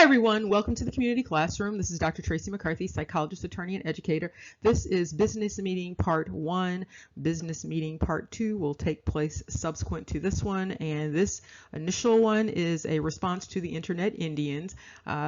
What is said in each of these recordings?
everyone, welcome to the community classroom. This is Dr. Tracy McCarthy, psychologist, attorney, and educator. This is business meeting part 1. Business meeting part 2 will take place subsequent to this one, and this initial one is a response to the Internet Indians.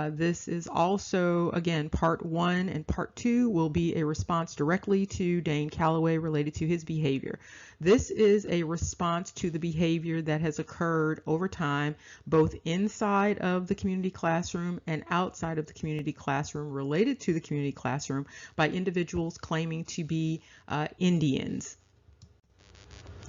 This is also, again, part 1, and part 2 will be a response directly to Dane Calloway related to his behavior. This is a response to the behavior that has occurred over time, both inside of the community classroom and outside of the community classroom related to the community classroom by individuals claiming to be Indians.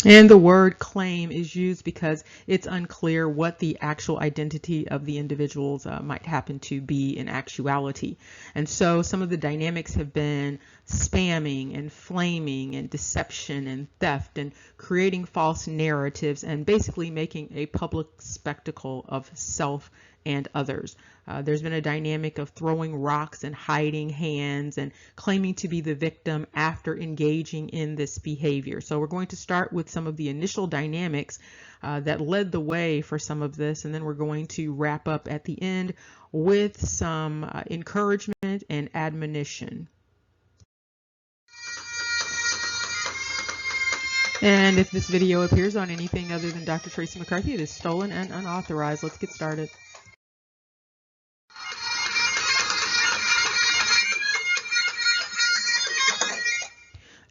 And the word claim is used because it's unclear what the actual identity of the individuals might happen to be in actuality. And so some of the dynamics have been spamming and flaming and deception and theft and creating false narratives and basically making a public spectacle of self and others. There's been a dynamic of throwing rocks and hiding hands and claiming to be the victim after engaging in this behavior. So we're going to start with some of the initial dynamics that led the way for some of this, and then we're going to wrap up at the end with some encouragement and admonition. And if this video appears on anything other than Dr. Tracy McCarthy, it is stolen and unauthorized. Let's get started.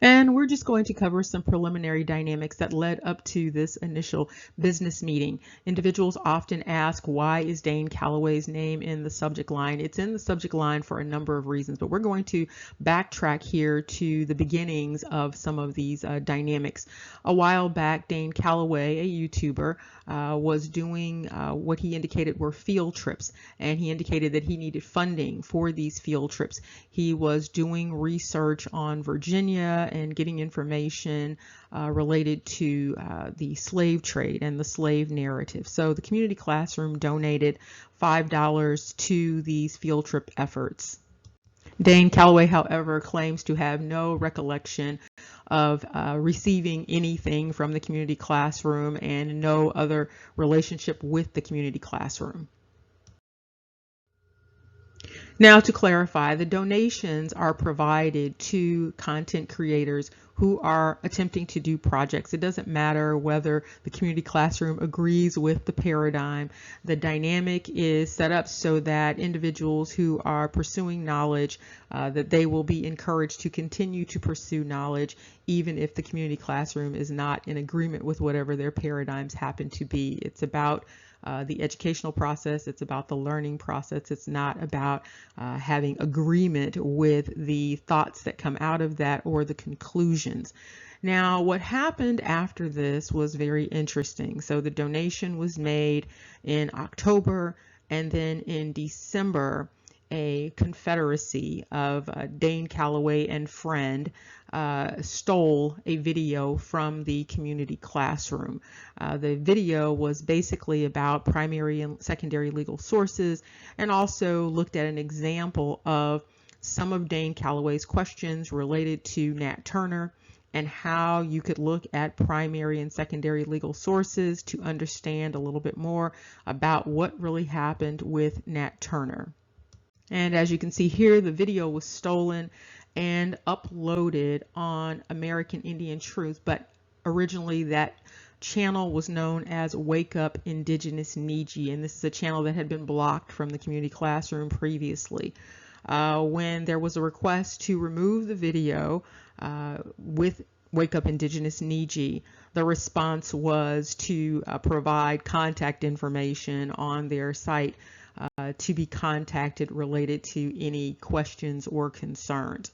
And we're just going to cover some preliminary dynamics that led up to this initial business meeting. Individuals often ask, why is Dane Calloway's name in the subject line? It's in the subject line for a number of reasons, but we're going to backtrack here to the beginnings of some of these dynamics. A while back, Dane Calloway, a YouTuber, was doing what he indicated were field trips, and he indicated that he needed funding for these field trips. He was doing research on Virginia and getting information related to the slave trade and the slave narrative. So the community classroom donated $5 to these field trip efforts. Dane Calloway, however, claims to have no recollection of receiving anything from the community classroom and no other relationship with the community classroom. Now, to clarify, the donations are provided to content creators who are attempting to do projects. It doesn't matter whether the community classroom agrees with the paradigm. The dynamic is set up so that individuals who are pursuing knowledge, that they will be encouraged to continue to pursue knowledge, even if the community classroom is not in agreement with whatever their paradigms happen to be. It's about the educational process. It's about the learning process. It's not about having agreement with the thoughts that come out of that or the conclusions. Now, what happened after this was very interesting. So the donation was made in October, and then in December, a confederacy of Dane Calloway and friend stole a video from the community classroom. The video was basically about primary and secondary legal sources, and also looked at an example of some of Dane Calloway's questions related to Nat Turner and how you could look at primary and secondary legal sources to understand a little bit more about what really happened with Nat Turner. And as you can see here, the video was stolen and uploaded on American Indian Truth, but originally that channel was known as Wake Up Indigenous Niji, and this is a channel that had been blocked from the community classroom previously. When there was a request to remove the video with Wake Up Indigenous Niji, the response was to provide contact information on their site to be contacted related to any questions or concerns.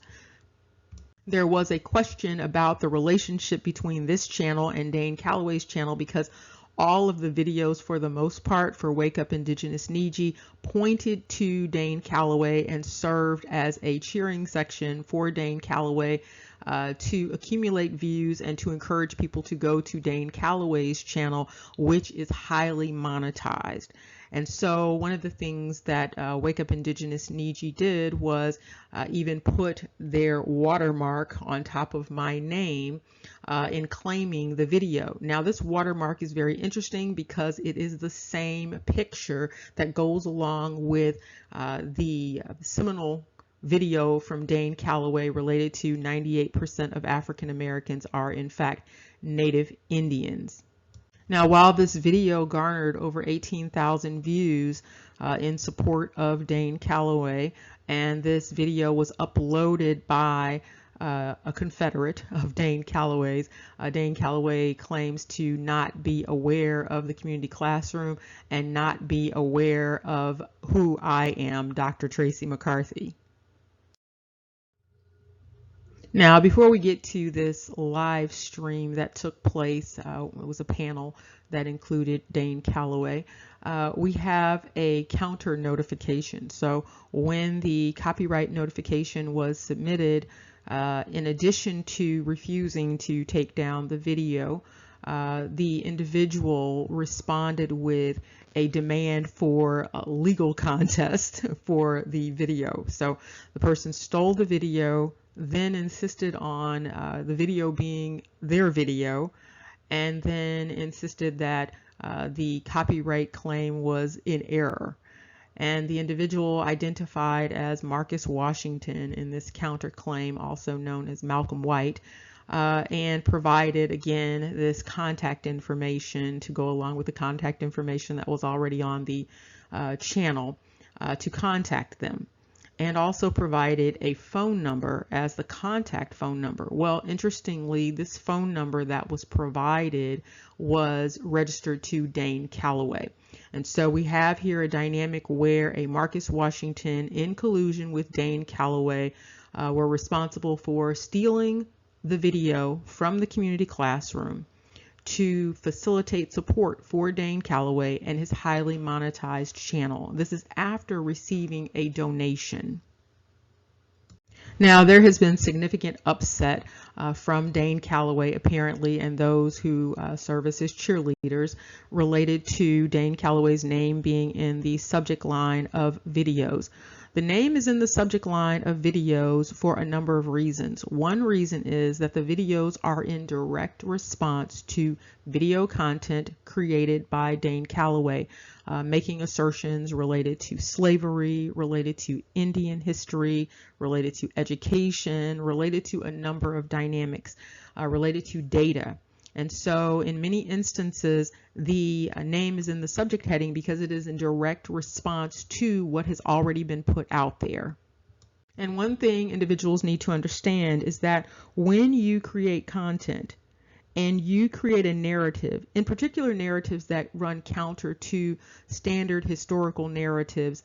There was a question about the relationship between this channel and Dane Calloway's channel, because all of the videos, for the most part, for Wake Up Indigenous Niji pointed to Dane Calloway and served as a cheering section for Dane Calloway to accumulate views and to encourage people to go to Dane Calloway's channel, which is highly monetized. And so one of the things that Wake Up Indigenous Niji did was even put their watermark on top of my name in claiming the video. Now this watermark is very interesting because it is the same picture that goes along with the seminal video from Dane Calloway related to 98% of African Americans are in fact Native Indians. Now, while this video garnered over 18,000 views in support of Dane Calloway, and this video was uploaded by a Confederate of Dane Calloway's, Dane Calloway claims to not be aware of the community classroom and not be aware of who I am, Dr. Tracy McCarthy. Now, before we get to this live stream that took place, it was a panel that included Dane Calloway, we have a counter notification. So when the copyright notification was submitted, in addition to refusing to take down the video, the individual responded with a demand for a legal contest for the video. So the person stole the video, then insisted on the video being their video, and then insisted that the copyright claim was in error. And the individual identified as Marcus Washington in this counterclaim, also known as Malcolm White, and provided again this contact information to go along with the contact information that was already on the channel to contact them, and also provided a phone number as the contact phone number. Well, interestingly, this phone number that was provided was registered to Dane Calloway. And so we have here a dynamic where a Marcus Washington in collusion with Dane Calloway were responsible for stealing the video from the community classroom to facilitate support for Dane Calloway and his highly monetized channel. This is after receiving a donation. Now, there has been significant upset from Dane Calloway, apparently, and those who serve as his cheerleaders related to Dane Calloway's name being in the subject line of videos. The name is in the subject line of videos for a number of reasons. One reason is that the videos are in direct response to video content created by Dane Calloway, making assertions related to slavery, related to Indian history, related to education, related to a number of dynamics, related to data. And so in many instances, the name is in the subject heading because it is in direct response to what has already been put out there. And one thing individuals need to understand is that when you create content and you create a narrative, in particular narratives that run counter to standard historical narratives,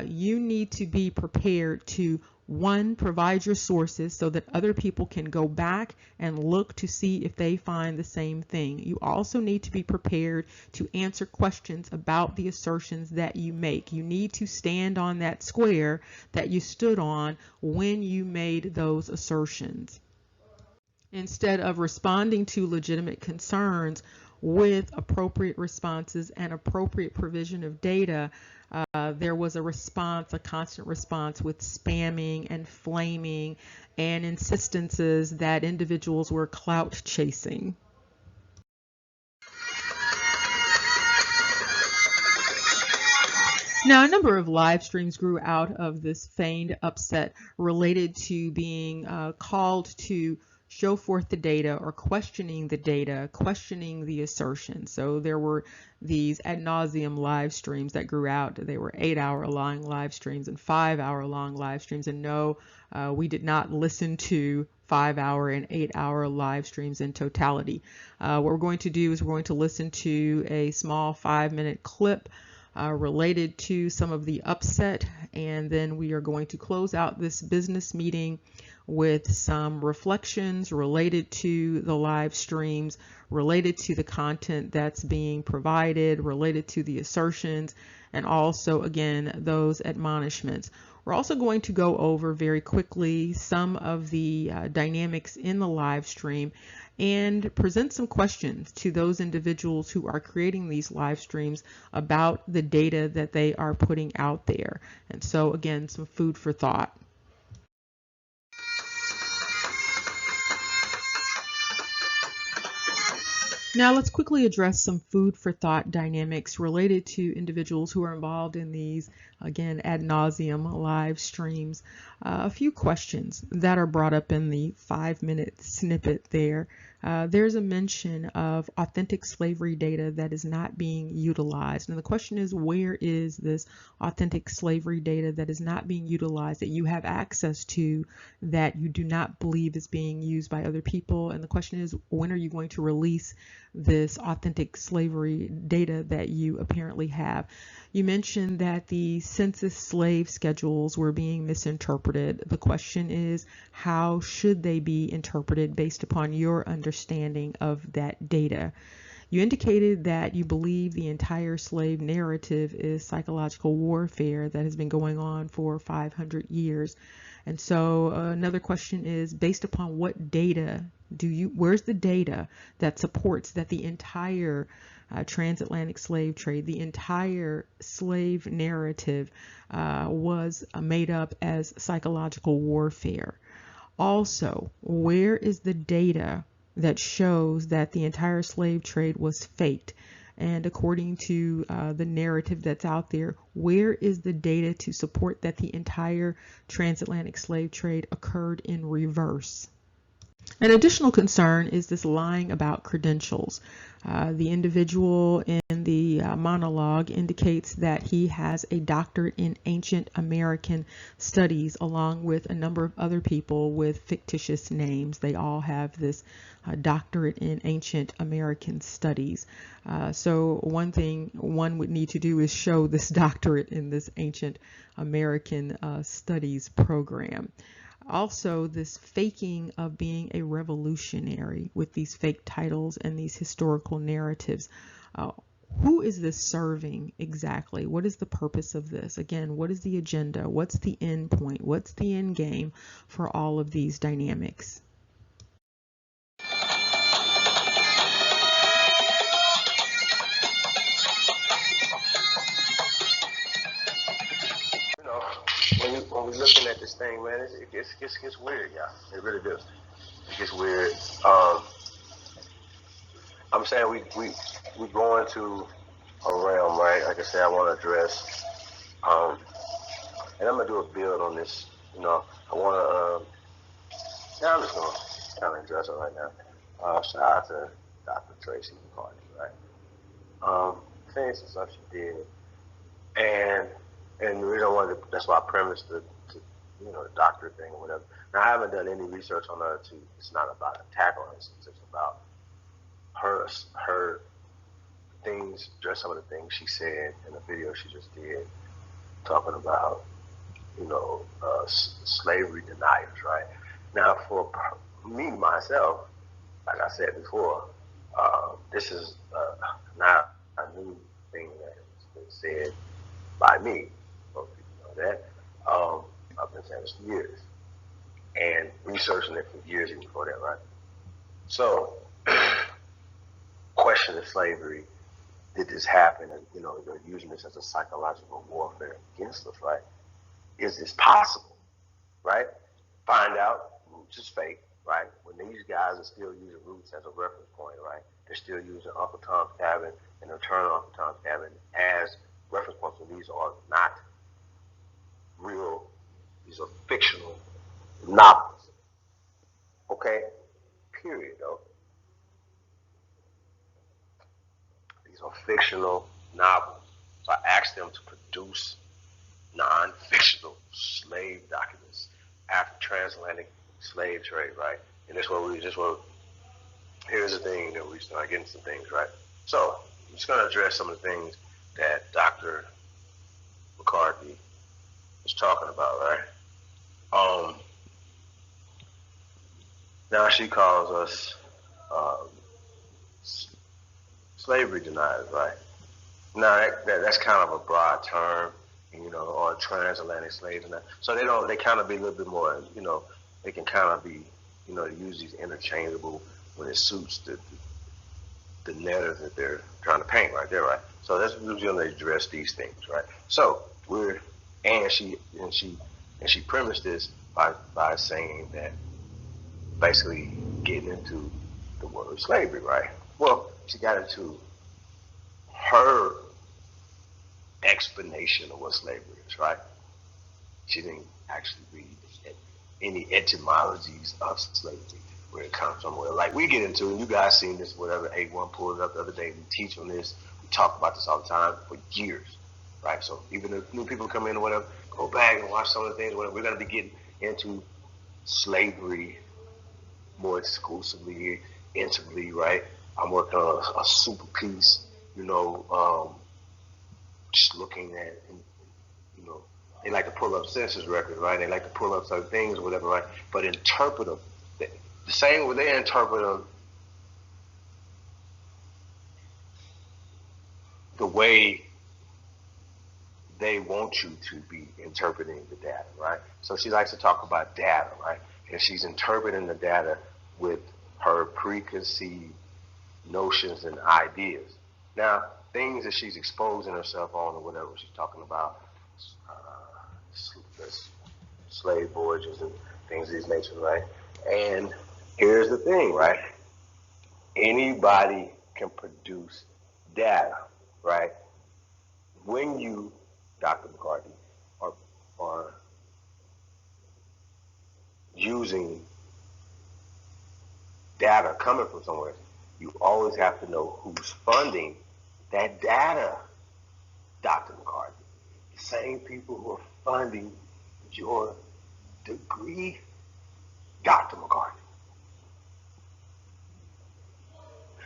you need to be prepared to, one, provide your sources so that other people can go back and look to see if they find the same thing. You also need to be prepared to answer questions about the assertions that you make. You need to stand on that square that you stood on when you made those assertions. Instead of responding to legitimate concerns with appropriate responses and appropriate provision of data, there was a response, a constant response with spamming and flaming and insistences that individuals were clout chasing. Now, a number of live streams grew out of this feigned upset related to being called to show forth the data or questioning the data, questioning the assertion. So there were these ad nauseum live streams that grew out. They were 8-hour long live streams and 5-hour long live streams. And no, we did not listen to 5-hour and 8-hour live streams in totality. What we're going to do is we're going to listen to a small 5-minute clip related to some of the upset, and then we are going to close out this business meeting with some reflections related to the live streams, related to the content that's being provided, related to the assertions, and also, again, those admonishments. We're also going to go over very quickly some of the dynamics in the live stream and present some questions to those individuals who are creating these live streams about the data that they are putting out there. And so again, some food for thought. Now let's quickly address some food for thought dynamics related to individuals who are involved in these, again, ad nauseum live streams. A few questions that are brought up in the 5-minute snippet there. There's a mention of authentic slavery data that is not being utilized. And the question is, where is this authentic slavery data that is not being utilized, that you have access to, that you do not believe is being used by other people? And the question is, when are you going to release this authentic slavery data that you apparently have? You mentioned that the census slave schedules were being misinterpreted. The question is, how should they be interpreted based upon your understanding of that data? You indicated that you believe the entire slave narrative is psychological warfare that has been going on for 500 years. And so another question is, based upon what data where's the data that supports that the entire transatlantic slave trade, the entire slave narrative was made up as psychological warfare? Also, where is the data that shows that the entire slave trade was faked? And according to the narrative that's out there, where is the data to support that the entire transatlantic slave trade occurred in reverse? An additional concern is this lying about credentials. The individual in the monologue indicates that he has a doctorate in ancient American studies, along with a number of other people with fictitious names. They all have this doctorate in ancient American studies. So one thing one would need to do is show this doctorate in this ancient American studies program. Also, this faking of being a revolutionary with these fake titles and these historical narratives. Who is this serving exactly? What is the purpose of this? Again, what is the agenda? What's the end point? What's the end game for all of these dynamics? When we're looking at this thing, man, it gets weird, y'all. It really does. It gets weird. I'm saying we go into a realm, right? Like I said, I want to address, and I'm gonna do a build on this. I want to. I'm just gonna kind of address it right now. Shout out to Dr. Tracy McCartney, right? Saying some stuff she did, and we don't want to. That's why I premised the doctorate thing or whatever. Now I haven't done any research on her. It's not about an attack on her. It's about her things. Just some of the things she said in the video she just did, talking about slavery deniers. Right now, for me myself, like I said before, this is not a new thing that has been said by me. Most people know that. I've been saying this for years and researching it for years even before that, right? So, question of slavery, did this happen? And, they're using this as a psychological warfare against us, right? Is this possible, right? Find out Roots is fake, right? When these guys are still using Roots as a reference point, right? They're still using Uncle Tom's Cabin and Return of Uncle Tom's Cabin as reference points. So these are not real. These are fictional novels. Okay? Period, though. These are fictional novels. So I asked them to produce non-fictional slave documents after transatlantic slave trade, right? And here's the thing that we start getting some things, right? So I'm just going to address some of the things that Dr. McCarthy was talking about, right? Now she calls us slavery deniers, right? Now that's kind of a broad term. or transatlantic slaves and that. So they kind of be a little bit more, they can kind of be, they use these interchangeable when it suits the narrative that they're trying to paint right there, right? So that's usually they address these things, right? So she premised this by saying that basically getting into the word slavery, right? Well, she got into her explanation of what slavery is, right? She didn't actually read any etymologies of slavery, where it comes from. Well, like we get into, and you guys seen this, whatever, A1 pulled it up the other day, we teach on this, we talk about this all the time for years, right? So even if new people come in or whatever, go back and watch some of the things, whatever. We're going to be getting into slavery more exclusively, intimately, right? I'm working on a super piece, just looking at, they like to pull up census records, right? They like to pull up certain things or whatever, right? But interpret them. The same way they interpret them, the way they want you to be interpreting the data, right? So she likes to talk about data, right? And she's interpreting the data with her preconceived notions and ideas. Now, things that she's exposing herself on or whatever she's talking about, slave voyages and things of this nature, right? And here's the thing, right? Anybody can produce data, right? When you, Dr. McCarthy, are using data coming from somewhere, you always have to know who's funding that data, Dr. McCarthy. The same people who are funding your degree, Dr. McCarthy.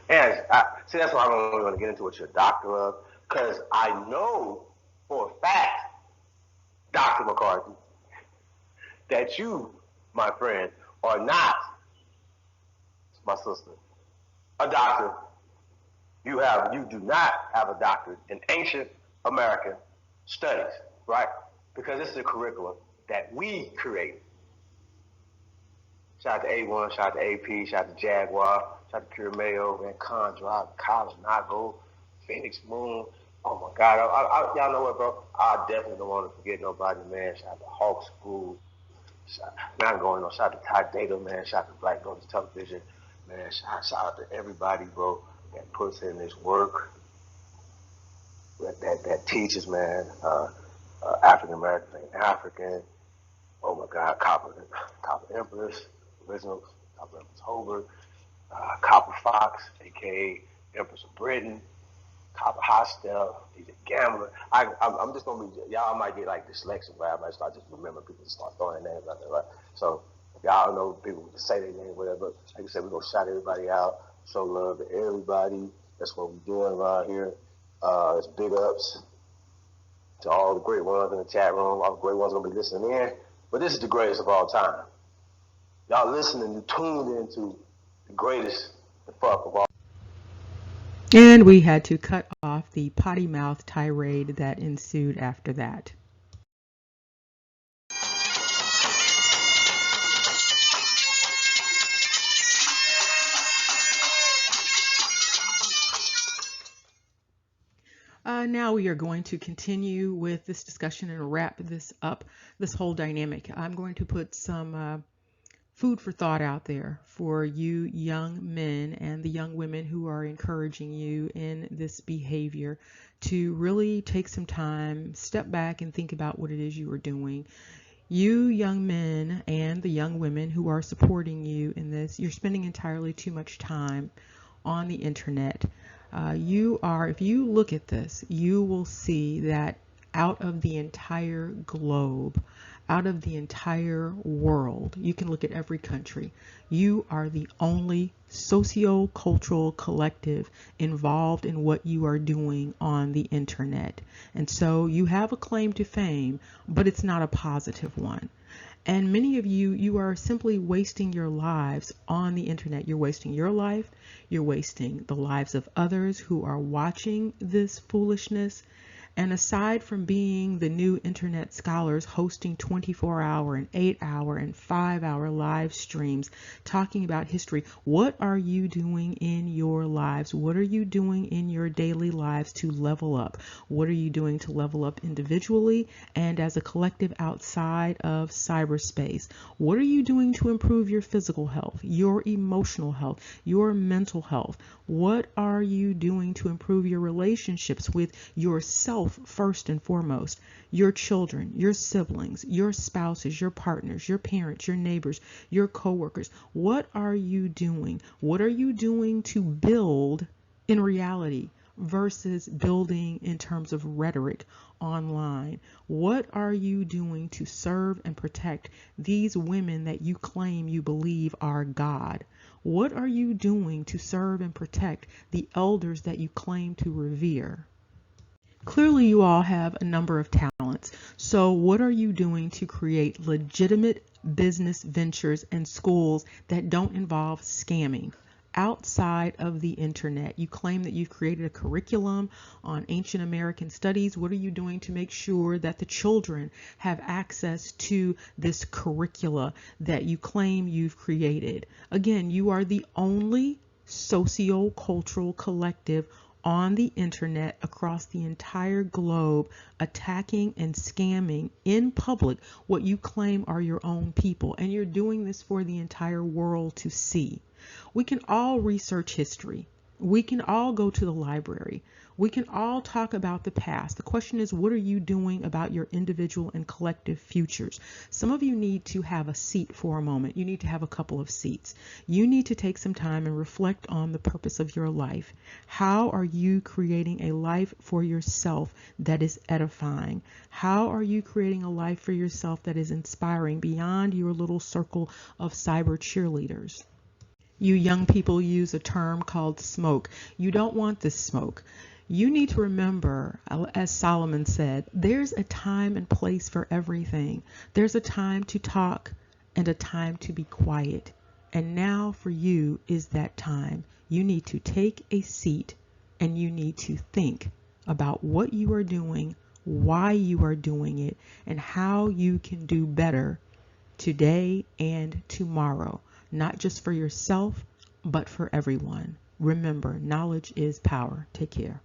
And see, that's why I don't really want to get into what you're a doctor of, because I know for a fact, Dr. McCarthy, that you, my friend, are not, my sister, a doctor. You do not have a doctorate in ancient American studies, right? Because this is a curriculum that we created. Shout out to A1, shout out to AP, shout out to Jaguar, shout out to Pure Mayo, Van Con Drive, College, Nago, Phoenix Moon. Oh my God, y'all know what, bro? I definitely don't want to forget nobody, man. Shout out to Hawk School. Not going on. Shout out to Ty Data, man. Shout out to Black Daughters Television, man. Shout out to everybody, bro, that puts in this work, that teaches, man. African American, African. Oh my God, Copper Empress, original Copper Empress Hobart, Copper Fox, aka Empress of Britain, Copper Hostel, he's a gambler. I'm just gonna be, y'all might get like dyslexic, right? I might start just remember people to start throwing names out there, right? So if y'all know people to say their name, whatever, like I said, we're gonna shout everybody out, show love to everybody. That's what we're doing around here. It's big ups to all the great ones in the chat room. All the great ones gonna be listening in. But this is the greatest of all time. Y'all listening, you tuned into the greatest, the fuck of all. And we had to cut off the potty mouth tirade that ensued after that. Now we are going to continue with this discussion and wrap this up, this whole dynamic. I'm going to put some food for thought out there for you young men and the young women who are encouraging you in this behavior to really take some time, step back and think about what it is you are doing. You young men and the young women who are supporting you in this, you're spending entirely too much time on the internet. If you look at this, you will see that out of the entire globe, out of the entire world, you can look at every country, you are the only socio-cultural collective involved in what you are doing on the internet. And so you have a claim to fame, but it's not a positive one. And many of you are simply wasting your lives on the internet. You're wasting your life. You're wasting the lives of others who are watching this foolishness. And aside from being the new internet scholars hosting 24-hour and 8-hour and 5-hour live streams talking about history, what are you doing in your lives? What are you doing in your daily lives to level up? What are you doing to level up individually and as a collective outside of cyberspace? What are you doing to improve your physical health, your emotional health, your mental health? What are you doing to improve your relationships with yourself first and foremost, your children, your siblings, your spouses, your partners, your parents, your neighbors, your coworkers? What are you doing? What are you doing to build in reality versus building in terms of rhetoric online? What are you doing to serve and protect these women that you claim you believe are God? What are you doing to serve and protect the elders that you claim to revere? Clearly, you all have a number of talents. So what are you doing to create legitimate business ventures and schools that don't involve scamming? Outside of the internet, you claim that you've created a curriculum on ancient American studies. What are you doing to make sure that the children have access to this curricula that you claim you've created? Again, you are the only socio-cultural collective on the internet across the entire globe attacking and scamming in public what you claim are your own people. And you're doing this for the entire world to see. We can all research history. We can all go to the library. We can all talk about the past. The question is, what are you doing about your individual and collective futures? Some of you need to have a seat for a moment. You need to have a couple of seats. You need to take some time and reflect on the purpose of your life. How are you creating a life for yourself that is edifying? How are you creating a life for yourself that is inspiring beyond your little circle of cyber cheerleaders? You young people use a term called smoke. You don't want this smoke. You need to remember, as Solomon said, there's a time and place for everything. There's a time to talk and a time to be quiet. And now for you is that time. You need to take a seat and you need to think about what you are doing, why you are doing it, and how you can do better today and tomorrow. Not just for yourself, but for everyone. Remember, knowledge is power. Take care.